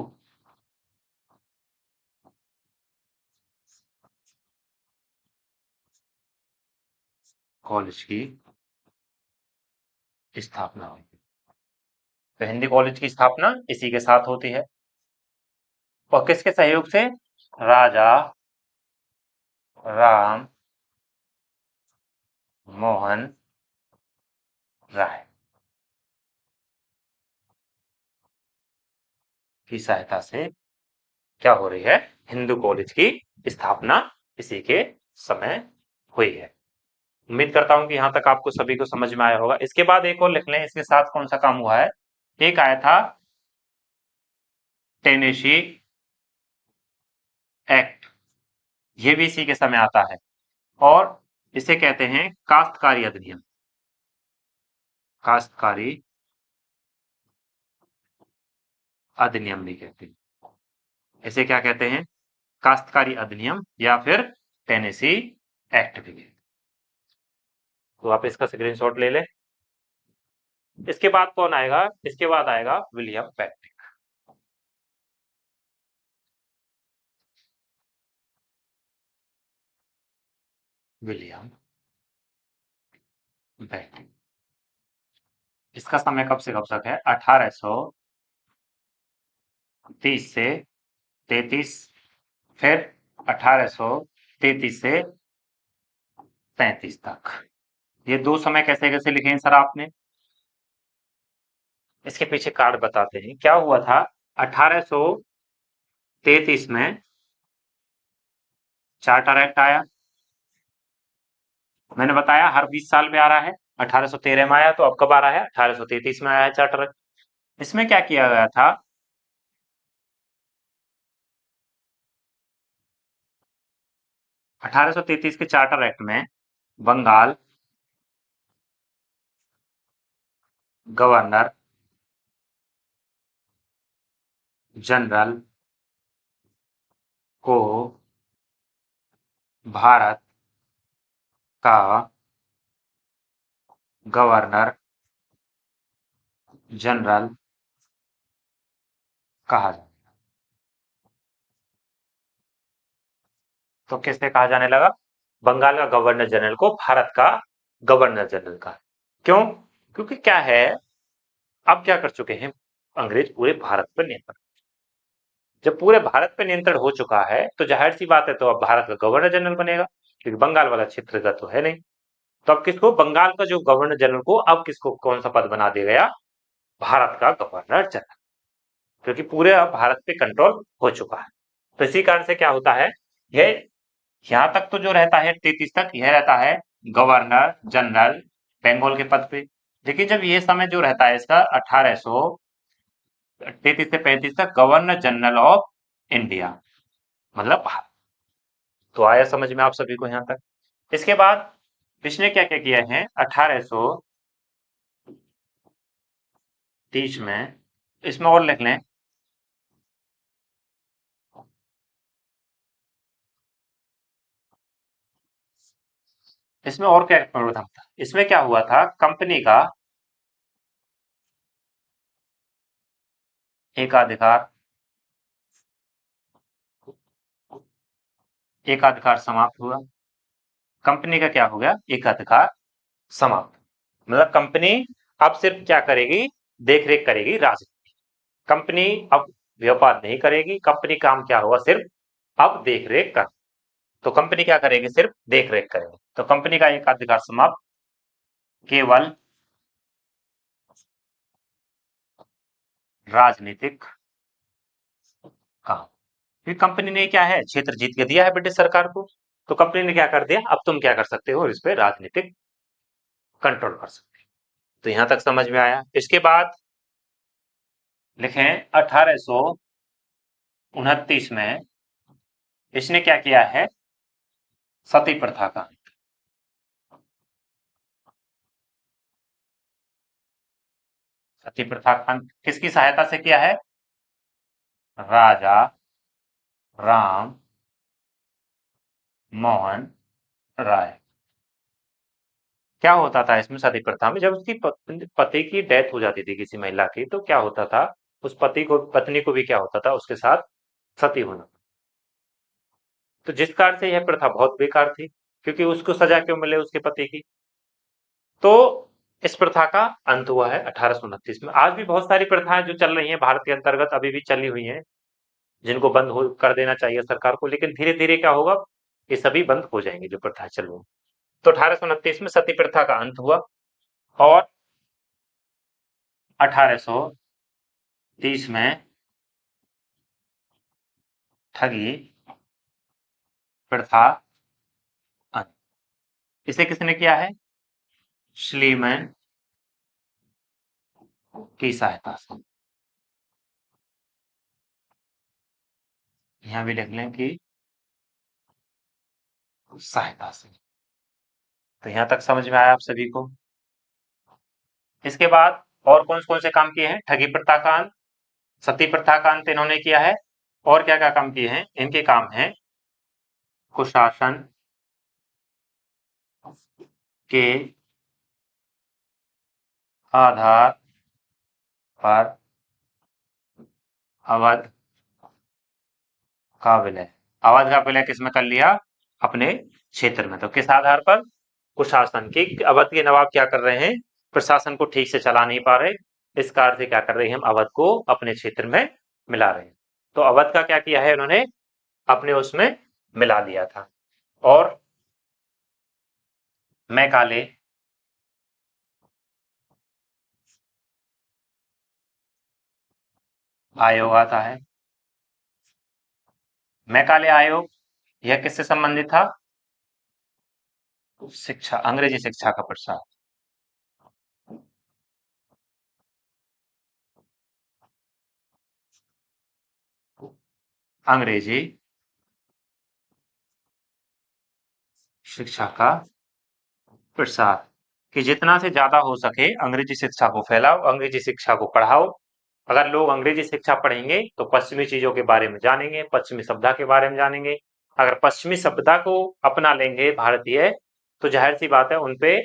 कॉलेज की स्थापना हुई। तो हिंदी कॉलेज की स्थापना इसी के साथ होती है। और किसके सहयोग से? राजा राम मोहन राय की सहायता से क्या हो रही है? हिंदू कॉलेज की स्थापना इसी के समय हुई है। उम्मीद करता हूं कि यहां तक आपको सभी को समझ में आया होगा। इसके बाद एक और लिख लें, इसके साथ कौन सा काम हुआ है? एक आया था टेनेसी एक्ट, ये भी इसी के समय आता है। और इसे कहते हैं काश्तकारी अधिनियम, काश्तकारी अधिनियम भी कहते हैं। इसे क्या कहते हैं? काश्तकारी अधिनियम या फिर टेनेसी एक्ट भी कहते हैं। तो आप इसका स्क्रीनशॉट ले लें। इसके बाद कौन आएगा? इसके बाद आएगा विलियम बेंटिक। विलियम बेंटिक, इसका समय कब से कब तक है? 1830 से 33, फिर 1833 से 35 तक। ये दो समय कैसे कैसे लिखे हैं सर आपने? इसके पीछे कार्ड बताते हैं क्या हुआ था। 1833 में चार्टर एक्ट आया। मैंने बताया हर 20 साल में आ रहा है। 1813 में आया, तो अब कब आ रहा है? 1833 में आया है चार्टर एक्ट। इसमें क्या किया गया था? 1833 के चार्टर एक्ट में बंगाल गवर्नर जनरल को भारत का गवर्नर जनरल कहा जाए। तो किससे कहा जाने लगा? बंगाल का गवर्नर जनरल को भारत का गवर्नर जनरल का। क्यों? क्योंकि क्या है, अब क्या कर चुके हैं अंग्रेज? पूरे भारत पर नियंत्रण। जब पूरे भारत पर नियंत्रण हो चुका है, तो जाहिर सी बात है, तो अब भारत का गवर्नर जनरल बनेगा, क्योंकि बंगाल वाला क्षेत्र का तो है नहीं। तो अब किसको? बंगाल का जो गवर्नर जनरल को अब किसको, कौन सा पद बना दिया गया? भारत का गवर्नर जनरल, क्योंकि पूरे अब भारत पे कंट्रोल हो चुका है। तो इसी कारण से क्या होता है, यह यहाँ तक तो जो रहता है 33 तक, यह रहता है गवर्नर जनरल बंगाल के पद पे। लेकिन जब ये समय जो रहता है इसका 1833 से 35 तक, गवर्नर जनरल ऑफ इंडिया, मतलब भारत। तो आया समझ में आप सभी को यहाँ तक? इसके बाद इसने क्या क्या किया है? 1830 में, इसमें और लिख लें, इसमें और क्या प्रावधान था? इसमें क्या हुआ था? कंपनी का एकाधिकार एकाधिकार समाप्त हुआ। कंपनी का क्या हो गया? एकाधिकार समाप्त। मतलब कंपनी अब सिर्फ क्या करेगी? देख रेख करेगी राजनीति। कंपनी अब व्यापार नहीं करेगी। कंपनी काम क्या होगा? सिर्फ अब देख रेख कर। तो कंपनी क्या करेगी? सिर्फ देख रेख करेगी। तो कंपनी का एकाधिकार समाप्त। केवल राजनीतिक काम। फिर कंपनी ने क्या है? क्षेत्र जीत के दिया है ब्रिटिश सरकार को। तो कंपनी ने क्या कर दिया? अब तुम क्या कर सकते हो? इस पे राजनीतिक कंट्रोल कर सकते हो। तो यहां तक समझ में आया। इसके बाद लिखें 1829 में इसने क्या किया है? सती प्रथा का। सती प्रथा का अंत किसकी सहायता से किया है? राजा राम मोहन राय। क्या होता था इसमें सती प्रथा में? जब उसकी पति की डेथ हो जाती थी किसी महिला की, तो क्या होता था? उस पत्नी को भी क्या होता था? उसके साथ सती होना। तो जिस कारण से यह प्रथा बहुत बेकार थी, क्योंकि उसको सजा क्यों मिले उसके पति की। तो इस प्रथा का अंत हुआ है 1829 में। आज भी बहुत सारी प्रथाएं जो चल रही हैं भारत के अंतर्गत अभी भी चली हुई हैं, जिनको बंद हो कर देना चाहिए सरकार को, लेकिन धीरे धीरे क्या होगा? ये सभी बंद हो जाएंगे जो प्रथाएं चल रही हैं। तो 1829 में सती प्रथा का अंत हुआ और 1830 में ठगी प्रथा अंत। इसे किसने किया है? स्लीमैन की सहायता से। यहां भी लिख लें कि सहायता से। तो यहां तक समझ में आया आप सभी को? इसके बाद और कौन कौन से काम किए हैं? ठगी प्रथा का अंत, सती प्रथा का अंत इन्होंने किया है। और क्या क्या काम किए हैं? इनके काम है कुशासन के आधार पर अवध का विलय। अवध का विलय किसमें कर लिया? अपने क्षेत्र में। तो किस आधार पर? कुशासन की। अवध के नवाब क्या कर रहे हैं? प्रशासन को ठीक से चला नहीं पा रहे। इस कारण से क्या कर रहे हैं? हम अवध को अपने क्षेत्र में मिला रहे हैं। तो अवध का क्या किया है उन्होंने? अपने उसमें मिला दिया था। और मैकाले आयोग आता है। मैकाले आयोग यह किससे संबंधित था? शिक्षा, अंग्रेजी शिक्षा का प्रसार। अंग्रेजी शिक्षा का प्रसार, कि जितना से ज्यादा हो सके अंग्रेजी शिक्षा को फैलाओ, अंग्रेजी शिक्षा को पढ़ाओ। अगर लोग अंग्रेजी शिक्षा पढ़ेंगे तो पश्चिमी चीजों के बारे में जानेंगे, पश्चिमी सभ्यता के बारे में जानेंगे। अगर पश्चिमी सभ्यता को अपना लेंगे भारतीय, तो जाहिर सी बात है उनपे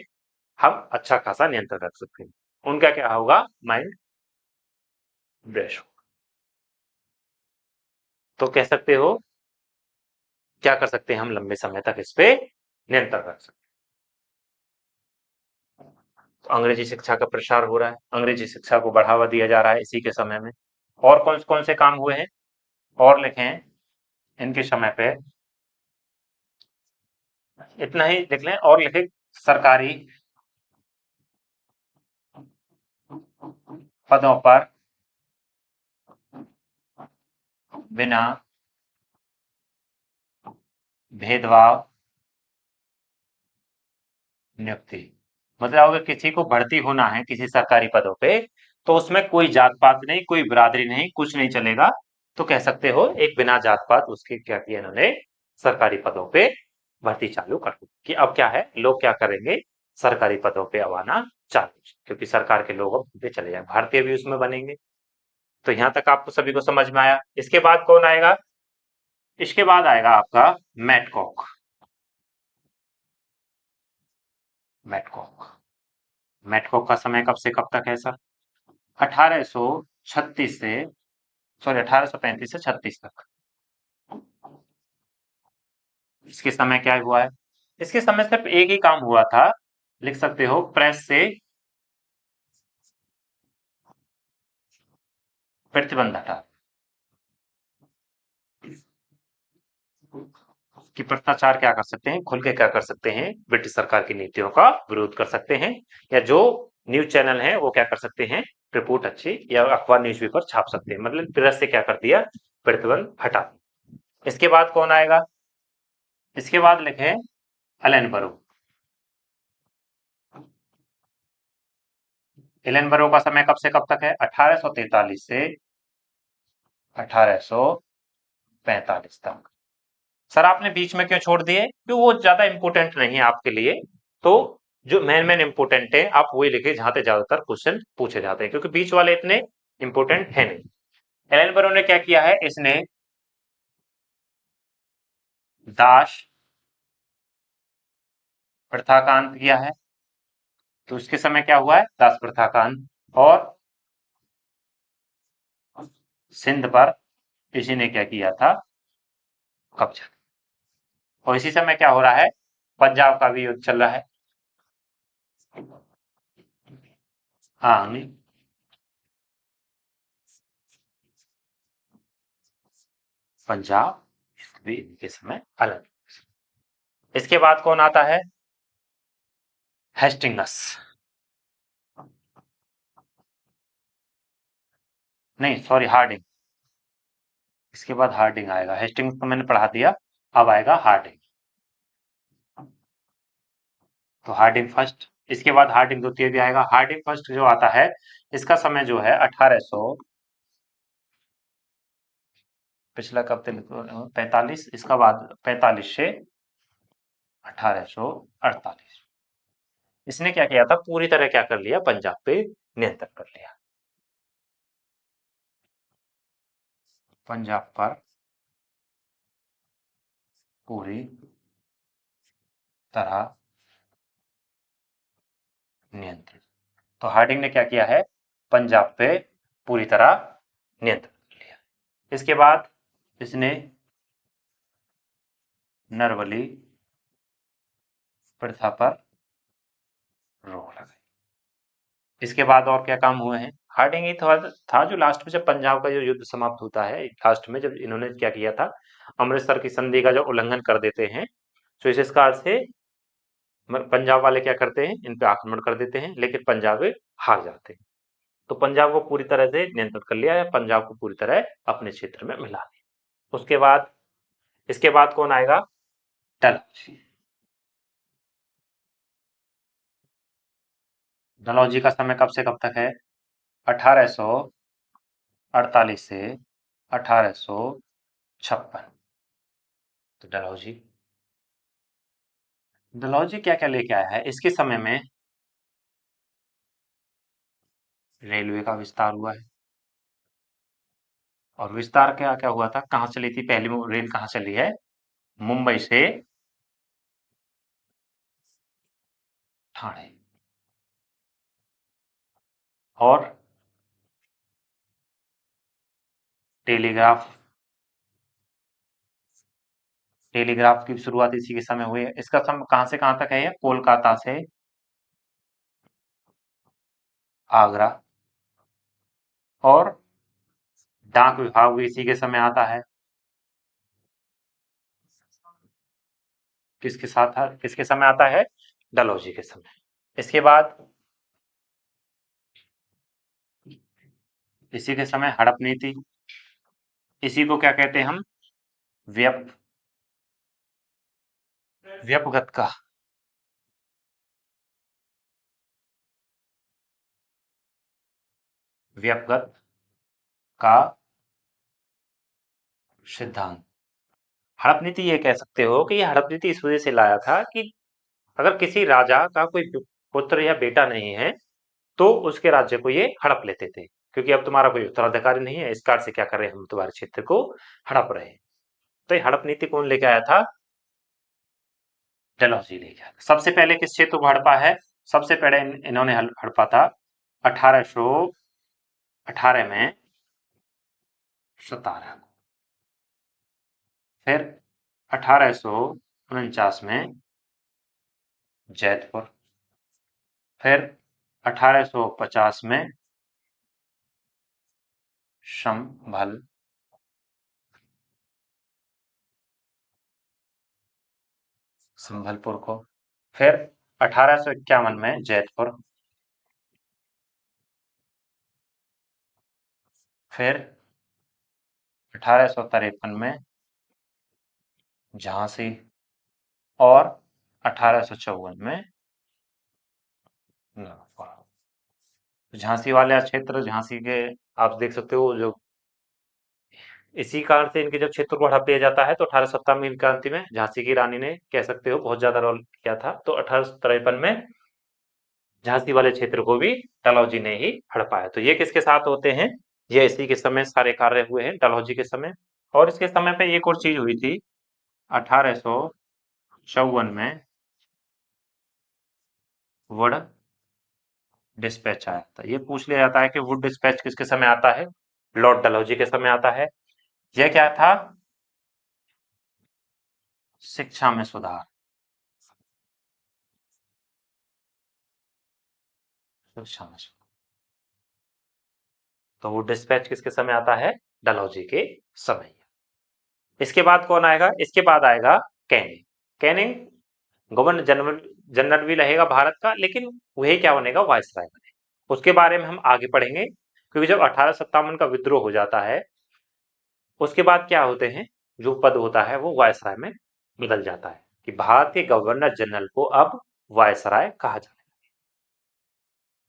हम अच्छा खासा नियंत्रण रख सकते हैं। उनका क्या होगा? माइंड फ्रेश हो। तो कह सकते हो क्या कर सकते हैं? हम लंबे समय तक इस पे नियंत्रण रख सकते हैं। तो अंग्रेजी शिक्षा का प्रसार हो रहा है, अंग्रेजी शिक्षा को बढ़ावा दिया जा रहा है इसी के समय में। और कौन कौन से काम हुए हैं? और लिखें इनके समय पे, इतना ही लिख लें। और लिखें सरकारी पदों पर बिना भेदभाव नियुक्ति। मतलब अगर किसी को भर्ती होना है किसी सरकारी पदों पे, तो उसमें कोई जात पात नहीं, कोई बिरादरी नहीं, कुछ नहीं चलेगा। तो कह सकते हो एक बिना जात पात उसके क्या किया इन्होंने? सरकारी पदों पे भर्ती चालू कर दी कि अब क्या है, लोग क्या करेंगे? सरकारी पदों पे अब आना चालू, क्योंकि सरकार के लोग अब पे चले जाए, भारतीय भी उसमें बनेंगे। तो यहां तक आपको सभी को समझ में आया। इसके बाद कौन आएगा? इसके बाद आएगा आपका मैटकॉक। मैटकॉक। मैटकॉक का समय कब से कब तक है सर? 1836 से, सॉरी 1835 से 36 तक। इसके समय क्या हुआ है? इसके समय सिर्फ एक ही काम हुआ था, लिख सकते हो प्रेस से प्रतिबंध हटा कि भ्रष्टाचार क्या कर सकते हैं, खुल के क्या कर सकते हैं, ब्रिटिश सरकार की नीतियों का विरोध कर सकते हैं, या जो न्यूज चैनल है वो क्या कर सकते हैं, रिपोर्ट अच्छी या अखबार न्यूज़पेपर छाप सकते हैं, मतलब प्रेस से क्या कर दिया, प्रतिबंध हटा दिया। इसके बाद कौन आएगा? इसके बाद लिखे एलन बरो। एलन बरो का समय कब से कब तक है? 1843 से 1845 तक। सर आपने बीच में क्यों छोड़ दिए? क्यों, वो ज्यादा इंपोर्टेंट नहीं है आपके लिए। तो जो मेन मेन इंपोर्टेंट है आप वही लिखे जहां से ज्यादातर क्वेश्चन पूछे जाते हैं, क्योंकि बीच वाले इतने इंपोर्टेंट है नहीं। एलन बरो ने क्या किया है? इसने दास प्रथा का अंत किया है। तो इसके समय क्या हुआ है? दास प्रथा का अंत। और सिंध पर इसी ने क्या किया था? कब्जा। और इसी समय क्या हो रहा है? पंजाब का भी युद्ध चल रहा है। हाँ, पंजाब भी इनके समय अलग। इसके बाद कौन आता है? हेस्टिंगस। नहीं सॉरी, हार्डिंग। इसके बाद हार्डिंग आएगा, हेस्टिंग्स तो मैंने पढ़ा दिया, अब आएगा हार्डिंग। तो हार्डिंग फर्स्ट, इसके बाद हार्डिंग द्वितीय भी आएगा। हार्डिंग फर्स्ट जो आता है, इसका समय जो है 1800, पिछला कब तक 45, इसका बाद 45 से 1848। इसने क्या किया था? पूरी तरह क्या कर लिया? पंजाब पे नियंत्रण कर लिया। पंजाब पर पूरी तरह नियंत्रण। तो हार्डिंग ने क्या किया है? पंजाब पे पूरी तरह नियंत्रण कर लिया। इसके बाद इसने नरवली प्रथा पर रोक लगाई। इसके बाद और क्या काम हुए हैं? हार्डिंग ही था जो लास्ट में जब पंजाब का जो युद्ध समाप्त होता है, लास्ट में जब इन्होंने क्या किया था, अमृतसर की संधि का जो उल्लंघन कर देते हैं, तो इस कार से पंजाब वाले क्या करते हैं, इन पे आक्रमण कर देते हैं, लेकिन पंजाब हार जाते हैं। तो पंजाब को पूरी तरह से नियंत्रण कर लिया, या पंजाब को पूरी तरह अपने क्षेत्र में मिला लिया। उसके बाद, इसके बाद कौन आएगा? डलहौजी। डलहौजी का समय कब से कब तक है? 1848 से 1856। तो डलहौजी, डलहौजी क्या क्या लेके आया है? इसके समय में रेलवे का विस्तार हुआ है। और विस्तार क्या क्या हुआ था? कहाँ चली थी पहली रेल? कहाँ चली है? मुंबई से ठाणे। और टेलीग्राफ, टेलीग्राफ की शुरुआत इसी के समय हुई है। इसका समय कहां से कहां तक है? कोलकाता से आगरा। और डाक विभाग भी इसी के समय आता है। किसके साथ, किसके समय आता है? डलहौजी के समय। इसके बाद इसी के समय हड़प नीति। इसी को क्या कहते हैं हम? व्यप व्यपगत का व्यपगत का सिद्धांत। हड़प नीति ये कह सकते हो कि ये हड़प नीति इस वजह से लाया था कि अगर किसी राजा का कोई पुत्र या बेटा नहीं है, तो उसके राज्य को ये हड़प लेते थे, क्योंकि अब तुम्हारा कोई उत्तराधिकारी नहीं है, इस कार से क्या कर रहे हैं, हम तुम्हारे क्षेत्र को हड़प रहे हैं। तो ये हड़प नीति कौन लेके आया था? डलहौजी लेके आया था। सबसे पहले किस क्षेत्र को हड़पा है? सबसे पहले इन्होंने हड़पा था 1818 में सतारा को। फिर 1800 49 में जैतपुर, फिर 1850 में संभलपुर को, फिर 1851 में जैतपुर, फिर 1853 में झांसी और 1854 में नागपुर। झांसी वाले क्षेत्र, झांसी के आप देख सकते हो जो इसी कारण से इनके जब क्षेत्र को हड़प लिया जाता है तो 1857 में क्रांति में झांसी की रानी ने कह सकते हो बहुत ज्यादा रोल किया था। तो 1853 में झांसी वाले क्षेत्र को भी डलहौजी ने ही हड़पाया। तो ये किसके साथ होते हैं? ये इसी के समय सारे कार्य हुए हैं, डलहौजी के समय। और इसके समय पे एक और चीज हुई थी 1854 में वुड डिस्पैच आया था। ये पूछ लिया जाता है कि वुड डिस्पैच किसके समय आता है? लॉर्ड डलहौजी के समय आता है। यह क्या था? शिक्षा में सुधार। शिक्षा में सुधार। तो वुड डिस्पैच किसके समय आता है? डलहौजी के समय। इसके बाद कौन आएगा? इसके बाद आएगा Canning. Canning governor general general भी रहेगा भारत का, लेकिन वही क्या बनेगा? वायसराय बनेगा। उसके बारे में हम आगे पढ़ेंगे, क्योंकि जब 1857 का विद्रोह हो जाता है उसके बाद क्या होते हैं, जो पद होता है वो वायसराय में बदल जाता है, कि भारत के गवर्नर जनरल को अब वायसराय कहा जाता है।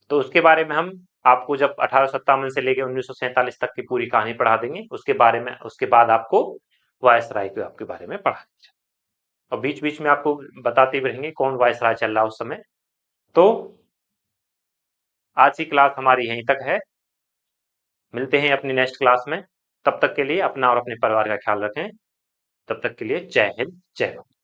तो उसके बारे में हम आपको जब 1857 से लेकर 1947 तक की पूरी कहानी पढ़ा देंगे, उसके बारे में उसके बाद आपको वायसराय के आपके बारे में पढ़ा देंगे। और बीच बीच में आपको बताते भी रहेंगे कौन वायसराय चल रहा है उस समय। तो आज की क्लास हमारी यहीं तक है। मिलते हैं अपनी नेक्स्ट क्लास में। तब तक के लिए अपना और अपने परिवार का ख्याल रखें। तब तक के लिए जय हिंद, जय भारत।